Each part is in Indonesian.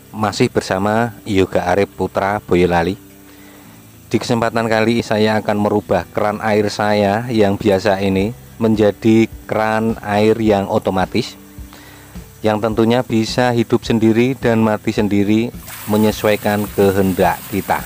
Masih bersama Yoga Arif Putra Boyolali. Di kesempatan kali saya akan merubah keran air saya yang biasa ini menjadi keran air yang otomatis, yang tentunya bisa hidup sendiri dan mati sendiri menyesuaikan kehendak kita.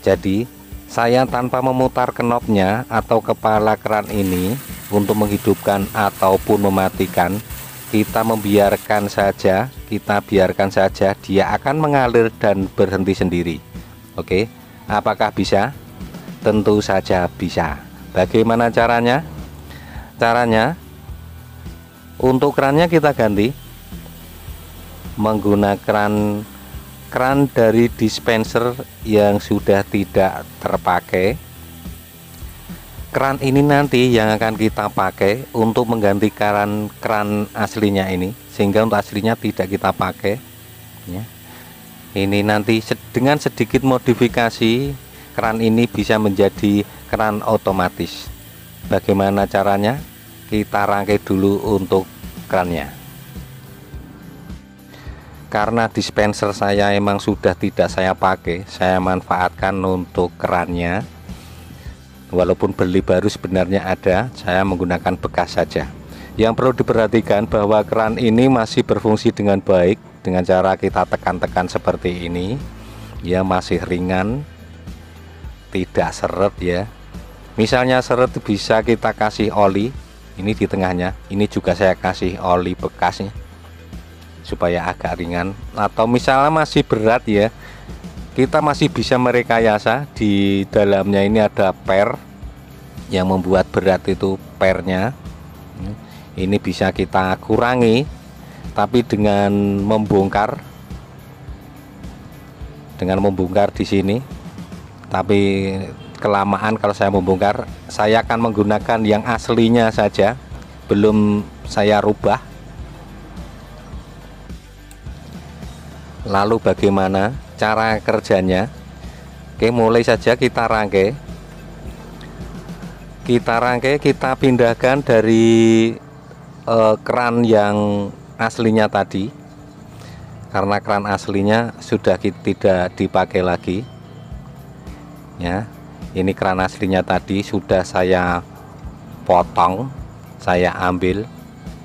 Jadi saya tanpa memutar knopnya atau kepala keran ini untuk menghidupkan ataupun mematikan, kita biarkan saja dia akan mengalir dan berhenti sendiri. Oke, apakah bisa? Tentu saja bisa. Bagaimana caranya? Caranya untuk kerannya kita ganti menggunakan keran dari dispenser yang sudah tidak terpakai. Keran ini nanti yang akan kita pakai untuk mengganti keran aslinya ini, sehingga untuk aslinya tidak kita pakai ya. Ini nanti dengan sedikit modifikasi keran ini bisa menjadi keran otomatis. Bagaimana caranya? Kita rangkai dulu untuk kerannya. Karena dispenser saya emang sudah tidak saya pakai, saya manfaatkan untuk kerannya. Walaupun beli baru sebenarnya ada, saya menggunakan bekas saja. Yang perlu diperhatikan bahwa keran ini masih berfungsi dengan baik dengan cara kita tekan-tekan seperti ini. Ya, masih ringan, tidak seret ya. Misalnya seret bisa kita kasih oli, ini di tengahnya, ini juga saya kasih oli bekasnya supaya agak ringan. Atau misalnya masih berat ya, kita masih bisa merekayasa. Di dalamnya ini ada per yang membuat berat, itu pernya ini bisa kita kurangi, tapi dengan membongkar di sini. Tapi kelamaan kalau saya membongkar, saya akan menggunakan yang aslinya saja, belum saya rubah. Lalu bagaimana cara kerjanya? Oke, mulai saja kita rangkai, kita pindahkan dari keran yang aslinya tadi, karena keran aslinya sudah tidak dipakai lagi ya. Ini keran aslinya tadi sudah saya potong, saya ambil,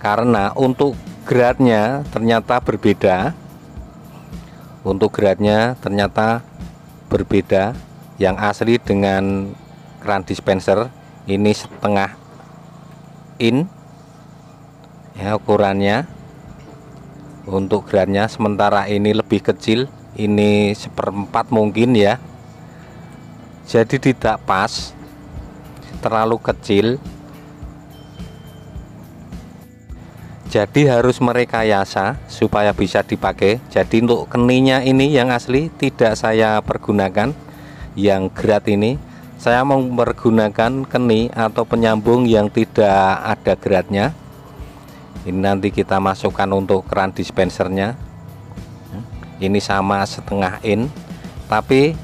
karena untuk gradnya ternyata berbeda. Yang asli dengan keran dispenser ini setengah in ya ukurannya untuk gradnya, sementara ini lebih kecil, ini 1/4 mungkin ya. Jadi tidak pas, terlalu kecil. Jadi harus merekayasa supaya bisa dipakai. Jadi untuk keninya ini yang asli tidak saya pergunakan, yang grad ini saya mempergunakan keni atau penyambung yang tidak ada gradnya. Ini nanti kita masukkan untuk keran dispensernya. Ini sama setengah in, tapi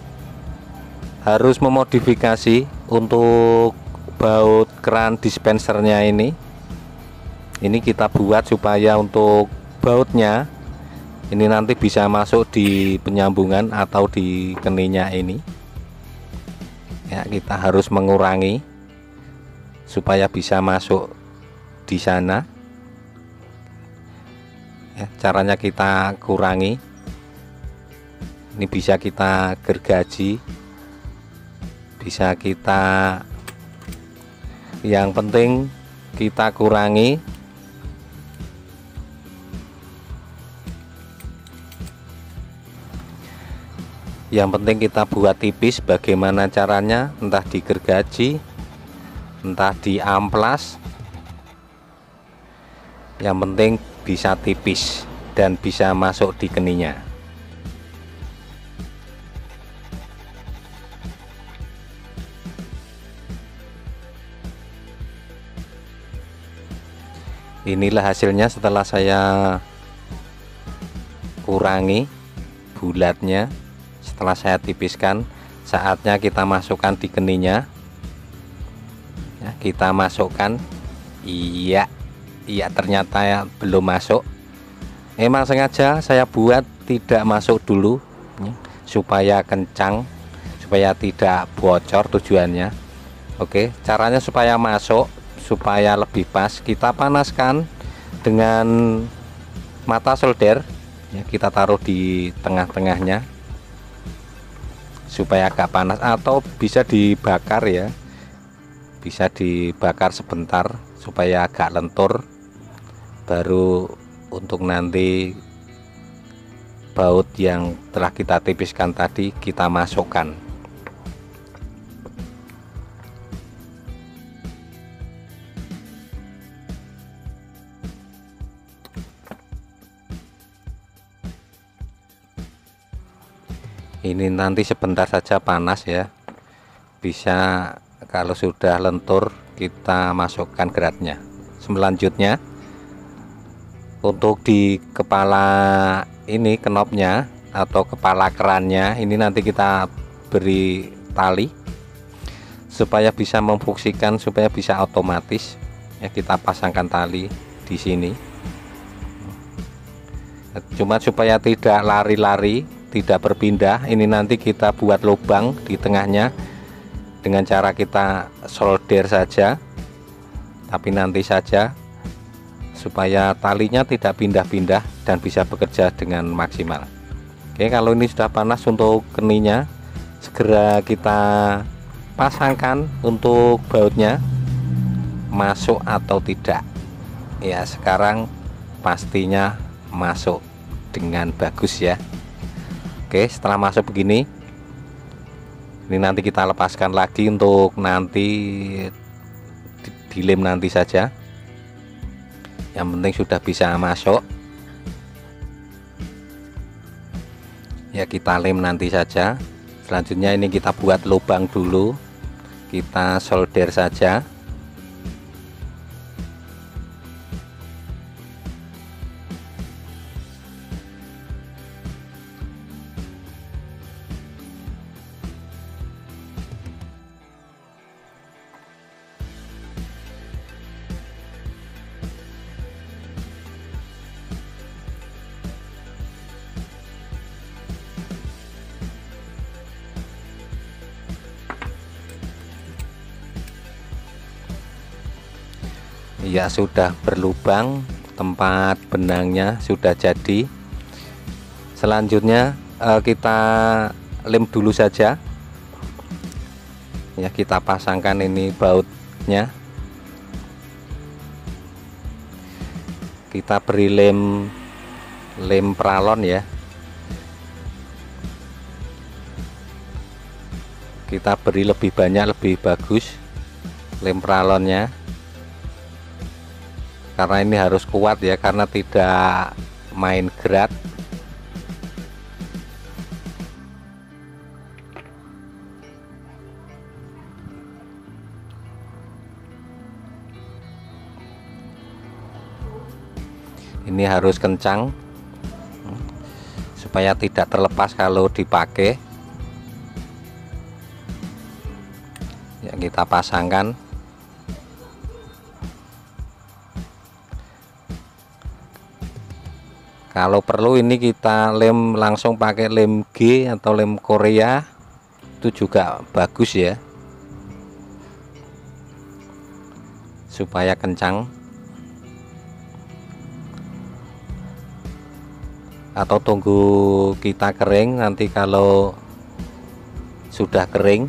harus memodifikasi untuk baut keran dispensernya ini. Ini kita buat supaya untuk bautnya ini nanti bisa masuk di penyambungan atau di keninya ini ya. Kita harus mengurangi supaya bisa masuk di sana ya. Caranya kita kurangi, ini bisa kita gergaji, bisa kita, yang penting kita kurangi. Yang penting kita buat tipis. Bagaimana caranya? Entah digergaji, entah diamplas, yang penting bisa tipis dan bisa masuk di keninya. Inilah hasilnya setelah saya kurangi bulatnya. Setelah saya tipiskan, saatnya kita masukkan di keninya ya, kita masukkan. Iya ternyata ya belum masuk. Emang sengaja saya buat tidak masuk dulu ya, supaya kencang, supaya tidak bocor tujuannya. Oke, caranya supaya masuk, supaya lebih pas, kita panaskan dengan mata solder ya, kita taruh di tengah-tengahnya supaya agak panas, atau bisa dibakar ya, bisa dibakar sebentar supaya agak lentur, baru untuk nanti baut yang telah kita tipiskan tadi kita masukkan. Ini nanti sebentar saja panas ya, bisa kalau sudah lentur kita masukkan geratnya. Selanjutnya untuk di kepala ini, knopnya atau kepala kerannya ini nanti kita beri tali supaya bisa memfungsikan, supaya bisa otomatis ya, kita pasangkan tali di sini. Cuma supaya tidak lari-lari, tidak berpindah, ini nanti kita buat lubang di tengahnya dengan cara kita solder saja, tapi nanti saja supaya talinya tidak pindah-pindah dan bisa bekerja dengan maksimal. Oke, kalau ini sudah panas untuk keninya, segera kita pasangkan untuk bautnya masuk atau tidak ya. Sekarang pastinya masuk dengan bagus ya. Oke, setelah masuk begini, ini nanti kita lepaskan lagi untuk nanti dilem nanti saja. Yang penting sudah bisa masuk ya, kita lem nanti saja. Selanjutnya ini kita buat lubang dulu, kita solder saja. Ya, sudah berlubang, tempat benangnya sudah jadi. Selanjutnya kita lem dulu saja ya, kita pasangkan ini bautnya, kita beri lem pralon ya, kita beri lebih banyak lebih bagus lem pralonnya, karena ini harus kuat ya, karena tidak main gerat. Ini harus kencang supaya tidak terlepas kalau dipakai ya. Kita pasangkan. Kalau perlu ini kita lem langsung pakai lem G atau lem Korea, itu juga bagus ya, supaya kencang. Atau tunggu kita kering, nanti kalau sudah kering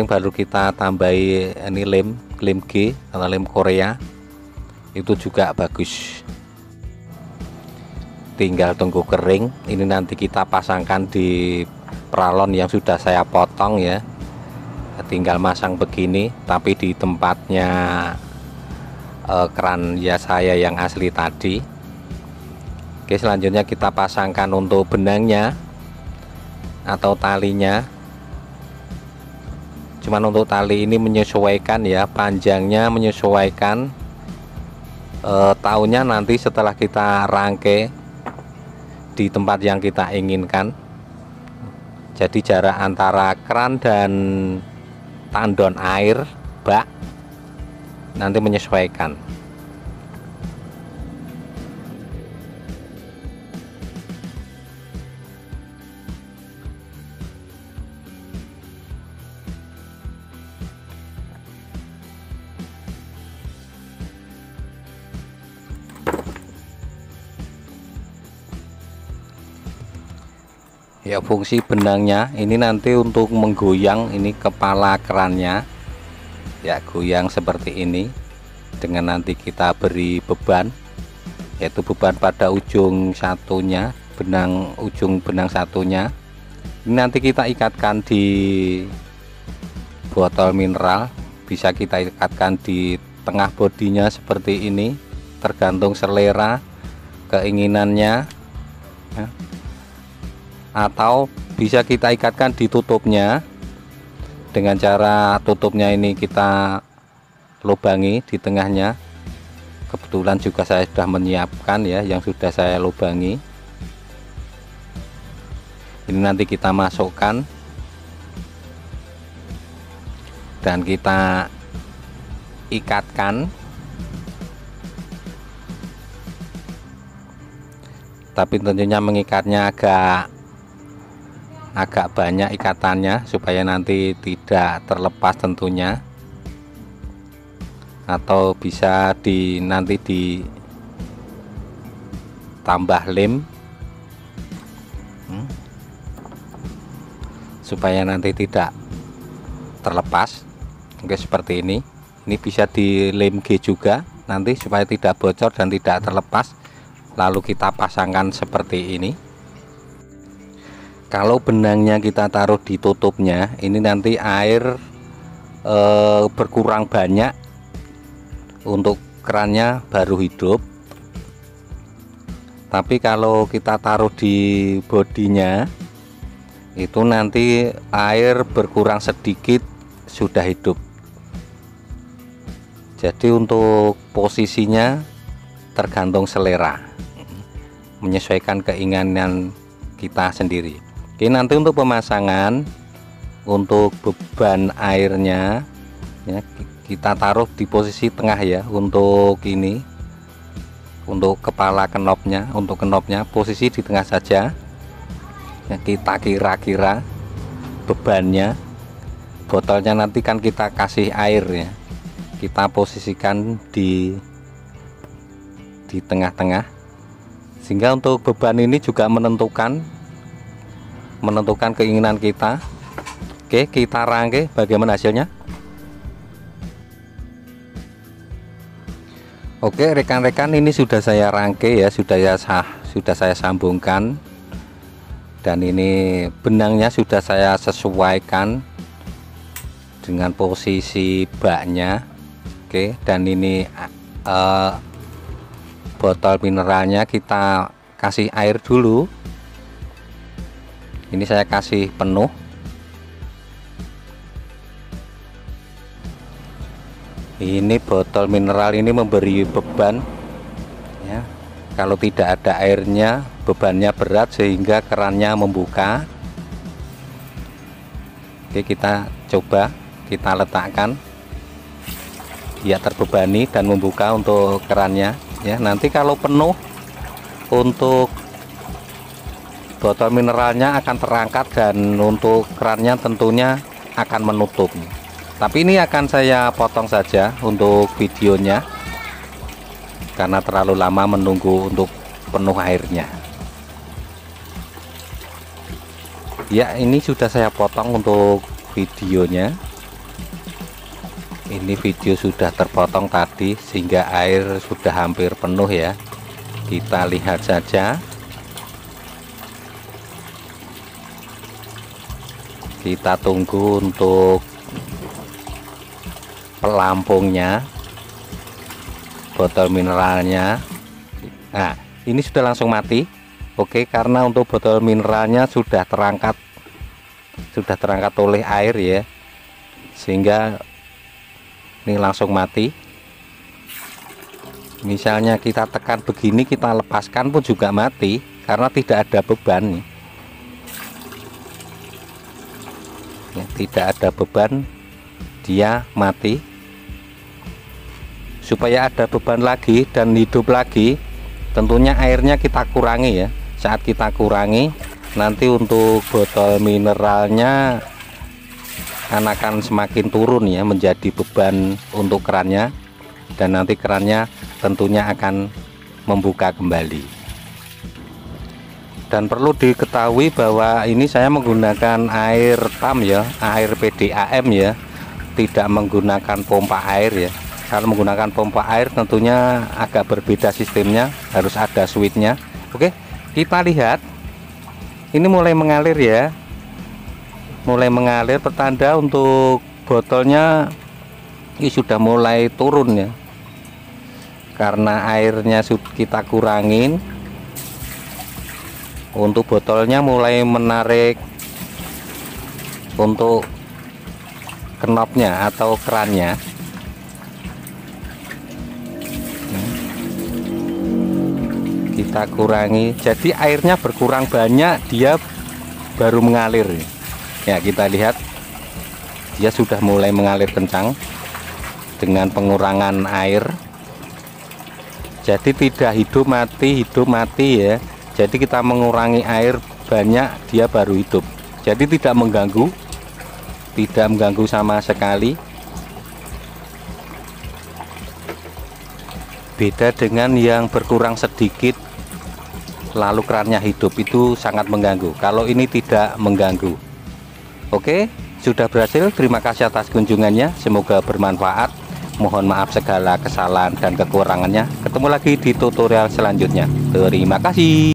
baru kita tambahi ini lem G atau lem Korea, itu juga bagus. Tinggal tunggu kering, ini nanti kita pasangkan di pralon yang sudah saya potong ya. Tinggal masang begini, tapi di tempatnya keran ya saya yang asli tadi. Oke, selanjutnya kita pasangkan untuk benangnya atau talinya. Cuman untuk tali ini menyesuaikan ya, panjangnya menyesuaikan tahunnya nanti setelah kita rangkai di tempat yang kita inginkan. Jadi jarak antara keran dan tandon air bak nanti menyesuaikan. Ya, fungsi benangnya ini nanti untuk menggoyang ini kepala kerannya ya, goyang seperti ini dengan nanti kita beri beban, yaitu beban pada ujung satunya, ujung benang satunya. Ini nanti kita ikatkan di botol mineral, bisa kita ikatkan di tengah bodinya seperti ini, tergantung selera keinginannya ya. Atau bisa kita ikatkan di tutupnya dengan cara tutupnya ini kita lubangi di tengahnya. Kebetulan juga saya sudah menyiapkan ya yang sudah saya lubangi. Ini nanti kita masukkan dan kita ikatkan, tapi tentunya mengikatnya agak banyak ikatannya supaya nanti tidak terlepas tentunya, atau bisa nanti ditambah lem supaya nanti tidak terlepas. Oke, seperti ini bisa dilem G juga nanti supaya tidak bocor dan tidak terlepas, lalu kita pasangkan seperti ini. Kalau benangnya kita taruh di tutupnya, ini nanti air berkurang banyak untuk kerannya baru hidup. Tapi kalau kita taruh di bodinya, itu nanti air berkurang sedikit sudah hidup. Jadi untuk posisinya tergantung selera, menyesuaikan keinginan kita sendiri. Oke, nanti untuk pemasangan, untuk beban airnya ya, kita taruh di posisi tengah ya. Untuk ini, untuk kepala kenopnya, posisi di tengah saja ya. Kita kira-kira bebannya, botolnya nanti kan kita kasih air ya, kita posisikan di tengah-tengah, sehingga untuk beban ini juga menentukan keinginan kita. Oke, kita rangkai bagaimana hasilnya. Oke rekan-rekan, ini sudah saya rangkai ya, sudah saya sambungkan, dan ini benangnya sudah saya sesuaikan dengan posisi baknya. Oke, dan ini botol mineralnya kita kasih air dulu. Ini saya kasih penuh. Ini botol mineral ini memberi beban ya. Kalau tidak ada airnya, bebannya berat sehingga kerannya membuka. Oke, kita coba, kita letakkan ya, terbebani dan membuka untuk kerannya ya. Nanti kalau penuh, untuk botol mineralnya akan terangkat dan untuk kerannya tentunya akan menutup. Tapi ini akan saya potong saja untuk videonya karena terlalu lama menunggu untuk penuh airnya ya. Ini sudah saya potong untuk videonya. Ini video sudah terpotong tadi sehingga air sudah hampir penuh ya. Kita lihat saja. Kita tunggu untuk pelampungnya, botol mineralnya. Nah, ini sudah langsung mati. Oke, karena untuk botol mineralnya sudah terangkat oleh air ya, sehingga ini langsung mati. Misalnya kita tekan begini, kita lepaskan pun juga mati karena tidak ada beban nih. Ya, tidak ada beban, dia mati. Supaya ada beban lagi dan hidup lagi, tentunya airnya kita kurangi ya. Saat kita kurangi, nanti untuk botol mineralnya akan semakin turun ya, menjadi beban untuk kerannya, dan nanti kerannya tentunya akan membuka kembali. Dan perlu diketahui bahwa ini saya menggunakan air PAM ya, air PDAM ya, tidak menggunakan pompa air ya. Kalau menggunakan pompa air tentunya agak berbeda sistemnya, harus ada switchnya. Oke, kita lihat ini mulai mengalir ya, mulai mengalir, pertanda untuk botolnya ini sudah mulai turun ya, karena airnya kita kurangin. Untuk botolnya mulai menarik untuk knopnya atau kerannya. Kita kurangi, jadi airnya berkurang banyak, dia baru mengalir ya. Kita lihat dia sudah mulai mengalir kencang dengan pengurangan air. Jadi tidak hidup mati ya. Jadi kita mengurangi air banyak, dia baru hidup. Jadi tidak mengganggu sama sekali. Beda dengan yang berkurang sedikit lalu kerannya hidup, itu sangat mengganggu. Kalau ini tidak mengganggu. Oke, sudah berhasil. Terima kasih atas kunjungannya, semoga bermanfaat. Mohon maaf segala kesalahan dan kekurangannya. Ketemu lagi di tutorial selanjutnya. Terima kasih.